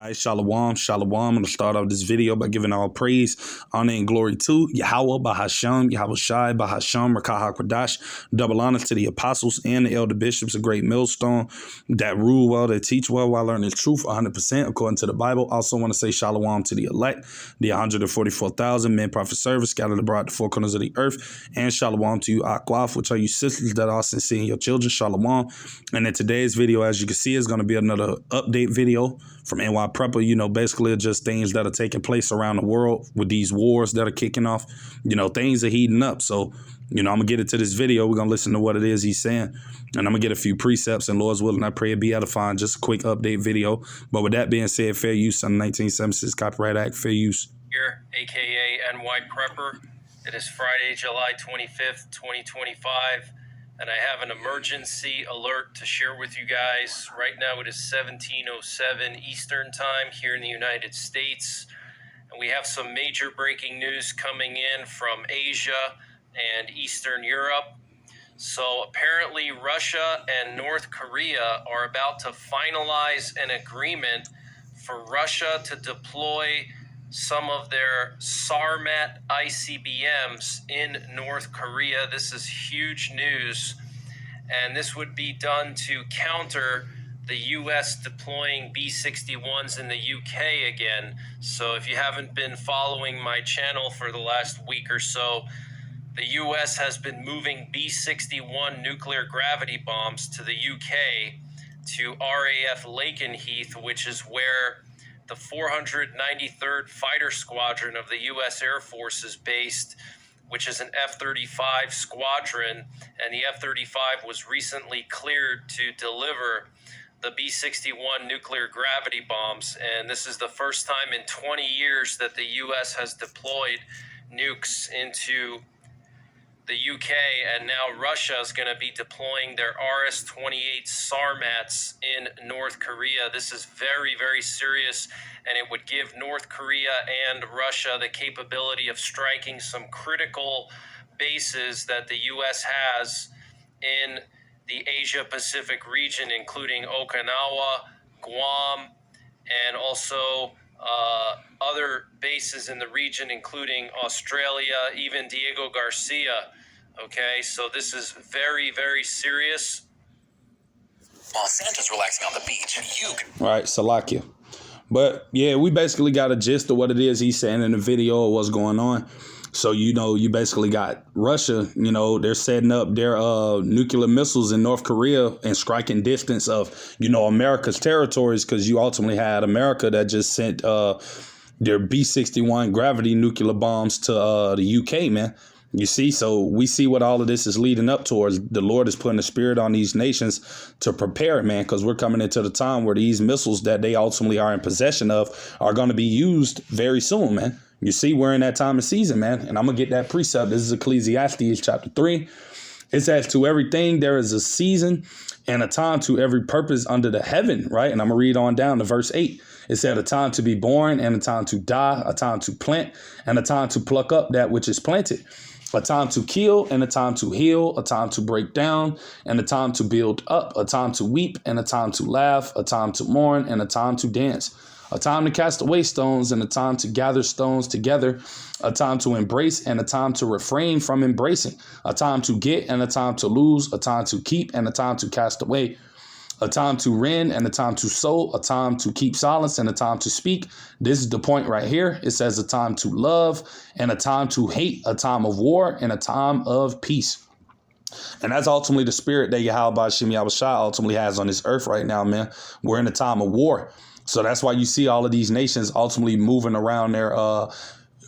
Hi, Shalom, Shalom. I'm going to start off this video by giving all praise, honor, and glory to Yahweh, Bahasham, Yahweh Shai, Bahasham, Rakah HaKodash. Double honor to the apostles and the elder bishops, a great millstone that rule well, that teach well while learning truth 100% according to the Bible. Also want to say Shalom to the elect, the 144,000 men prophet service scattered abroad the four corners of the earth. And Shalom to you, Akwaf, which are you sisters that are sincere in your children. Shalom. And in today's video, as you can see, is going to be another update video from NY Prepper, basically just things that are taking place around the world with these wars that are kicking off. Things are heating up. So, I'm going to get into this video. We're going to listen to what it is he's saying. And I'm going to get a few precepts, and Lord's willing, I pray it be edifying. Just a quick update video. But with that being said, fair use under 1976 Copyright Act, fair use. Here, a.k.a. NY Prepper. It is Friday, July 25th, 2025. And I have an emergency alert to share with you guys. Right now it is 17:07 Eastern Time here in the United States. And we have some major breaking news coming in from Asia and Eastern Europe. So apparently Russia and North Korea are about to finalize an agreement for Russia to deploy some of their Sarmat ICBMs in North Korea. This is huge news, and this would be done to counter the U.S. deploying B-61s in the UK again. So if you haven't been following my channel for the last week or so, the U.S. has been moving B-61 nuclear gravity bombs to the UK, to RAF Lakenheath, which is where the 493rd Fighter Squadron of the U.S. Air Force is based, which is an F-35 squadron, and the F-35 was recently cleared to deliver the B-61 nuclear gravity bombs, and this is the first time in 20 years that the U.S. has deployed nukes into the UK, and now Russia is going to be deploying their RS-28 Sarmats in North Korea. This is very, very serious, and it would give North Korea and Russia the capability of striking some critical bases that the U.S. has in the Asia-Pacific region, including Okinawa, Guam, and also other bases in the region, including Australia, even Diego Garcia. Okay, so this is very, very serious. While Santa's relaxing on the beach, you can... All right, Salakia. But, yeah, we basically got a gist of what it is he's saying in the video of what's going on. So, you basically got Russia, they're setting up their nuclear missiles in North Korea and striking distance of, America's territories, because you ultimately had America that just sent their B-61 gravity nuclear bombs to the UK, man. You see, so we see what all of this is leading up towards. The Lord is putting a spirit on these nations to prepare, man, because we're coming into the time where these missiles that they ultimately are in possession of are going to be used very soon, man. You see, we're in that time of season, man. And I'm going to get that precept. This is Ecclesiastes chapter 3. It says, to everything there is a season and a time to every purpose under the heaven, right? And I'm going to read on down to verse 8. It said, a time to be born and a time to die, a time to plant and a time to pluck up that which is planted, a time to kill and a time to heal, a time to break down and a time to build up, a time to weep and a time to laugh, a time to mourn and a time to dance, a time to cast away stones and a time to gather stones together, a time to embrace and a time to refrain from embracing, a time to get and a time to lose, a time to keep and a time to cast away, a time to rend and a time to sow, a time to keep silence and a time to speak. This is the point right here. It says a time to love and a time to hate, a time of war and a time of peace. And that's ultimately the spirit that Yahweh Shem Yahweh Shai ultimately has on this earth right now, man. We're in a time of war. So that's why you see all of these nations ultimately moving around their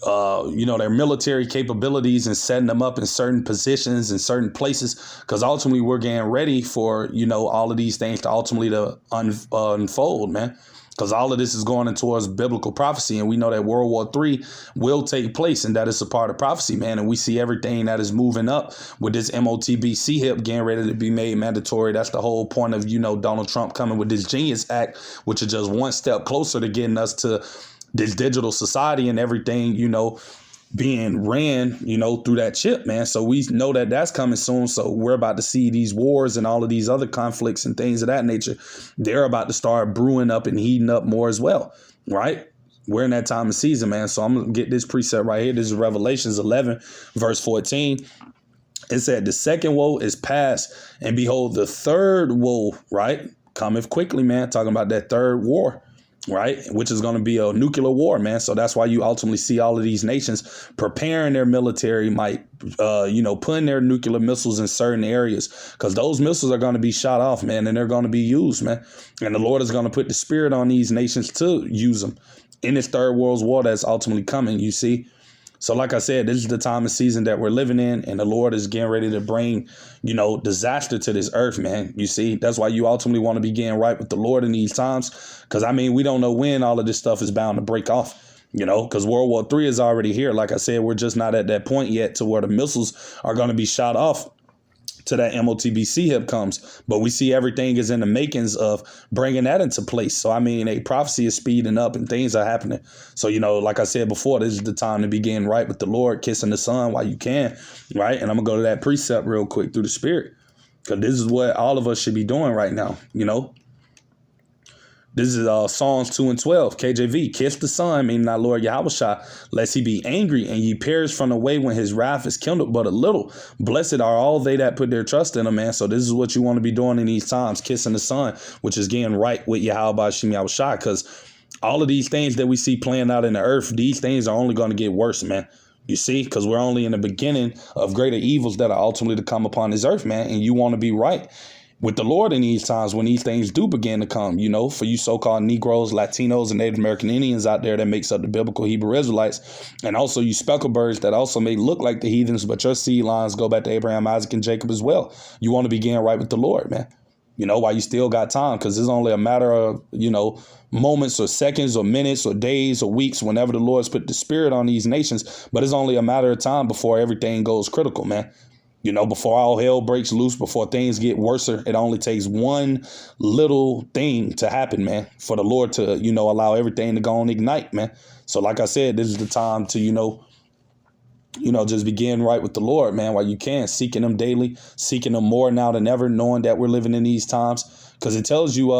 their military capabilities and setting them up in certain positions and certain places, because ultimately we're getting ready for, all of these things to ultimately unfold, man. Because all of this is going in towards biblical prophecy. And we know that World War III will take place. And that is a part of prophecy, man. And we see everything that is moving up with this MOTB CHIP getting ready to be made mandatory. That's the whole point of, Donald Trump coming with this Genius Act, which is just one step closer to getting us to this digital society and everything, being ran, through that chip, man. So we know that that's coming soon. So we're about to see these wars and all of these other conflicts and things of that nature. They're about to start brewing up and heating up more as well, right? We're in that time of season, man. So I'm going to get this precept right here. This is Revelations 11, verse 14. It said, the second woe is past, and behold, the third woe, right, cometh quickly, man. Talking about that third war, right, which is going to be a nuclear war, man. So that's why you ultimately see all of these nations preparing their military might, putting their nuclear missiles in certain areas, because those missiles are going to be shot off, man, and they're going to be used, man. And the Lord is going to put the spirit on these nations to use them in this third world war that's ultimately coming, you see. So like I said, this is the time of season that we're living in, and the Lord is getting ready to bring, disaster to this earth, man. You see, that's why you ultimately want to be getting right with the Lord in these times, because, we don't know when all of this stuff is bound to break off, because World War III is already here. Like I said, we're just not at that point yet to where the missiles are going to be shot off to that MOTBC hip comes. But we see everything is in the makings of bringing that into place. So, a prophecy is speeding up and things are happening. So, like I said before, this is the time to begin right with the Lord, kissing the Son while you can, right? And I'm going to go to that precept real quick through the Spirit, because this is what all of us should be doing right now, This is Psalms 2 and 12, KJV. Kiss the Son, meaning our Lord Yahushua, lest he be angry and ye perish from the way when his wrath is kindled but a little. Blessed are all they that put their trust in him, man. So this is what you want to be doing in these times, kissing the Son, which is getting right with Yahweh Shem Yahushua, because all of these things that we see playing out in the earth, these things are only going to get worse, man. You see, because we're only in the beginning of greater evils that are ultimately to come upon this earth, man. And you want to be right with the Lord in these times when these things do begin to come, for you so-called Negroes, Latinos, and Native American Indians out there that makes up the biblical Hebrew Israelites, and also you speckled birds that also may look like the heathens, but your seed lines go back to Abraham, Isaac, and Jacob as well. You want to begin right with the Lord, man. While you still got time, because it's only a matter of, moments or seconds or minutes or days or weeks whenever the Lord's put the spirit on these nations. But it's only a matter of time before everything goes critical, man. Before all hell breaks loose, before things get worse, it only takes one little thing to happen, man, for the Lord to, allow everything to go and ignite, man. So like I said, this is the time to, just begin right with the Lord, man, while you can, seeking him daily, seeking him more now than ever, knowing that we're living in these times, because it tells you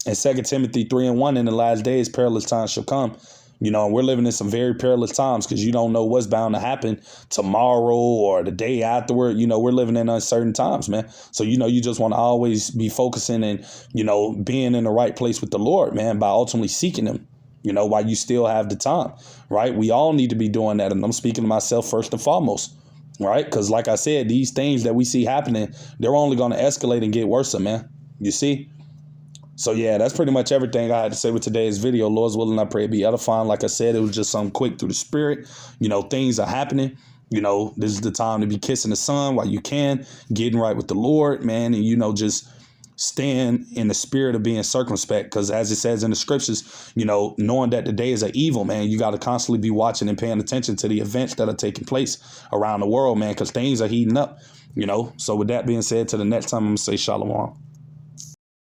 in 2 Timothy 3 and 1, in the last days, perilous times shall come. We're living in some very perilous times, because you don't know what's bound to happen tomorrow or the day afterward. We're living in uncertain times, man. So, you just want to always be focusing and, being in the right place with the Lord, man, by ultimately seeking him, while you still have the time, right? We all need to be doing that. And I'm speaking to myself first and foremost, right? Because like I said, these things that we see happening, they're only going to escalate and get worse, man. You see? So, yeah, that's pretty much everything I had to say with today's video. Lord's willing, I pray it be edifying. Like I said, it was just something quick through the Spirit. Things are happening. This is the time to be kissing the Son while you can, getting right with the Lord, man, and, just stand in the spirit of being circumspect, because as it says in the scriptures, knowing that the days are evil, man, you got to constantly be watching and paying attention to the events that are taking place around the world, man, because things are heating up, So with that being said, to the next time, I'm going to say shalom.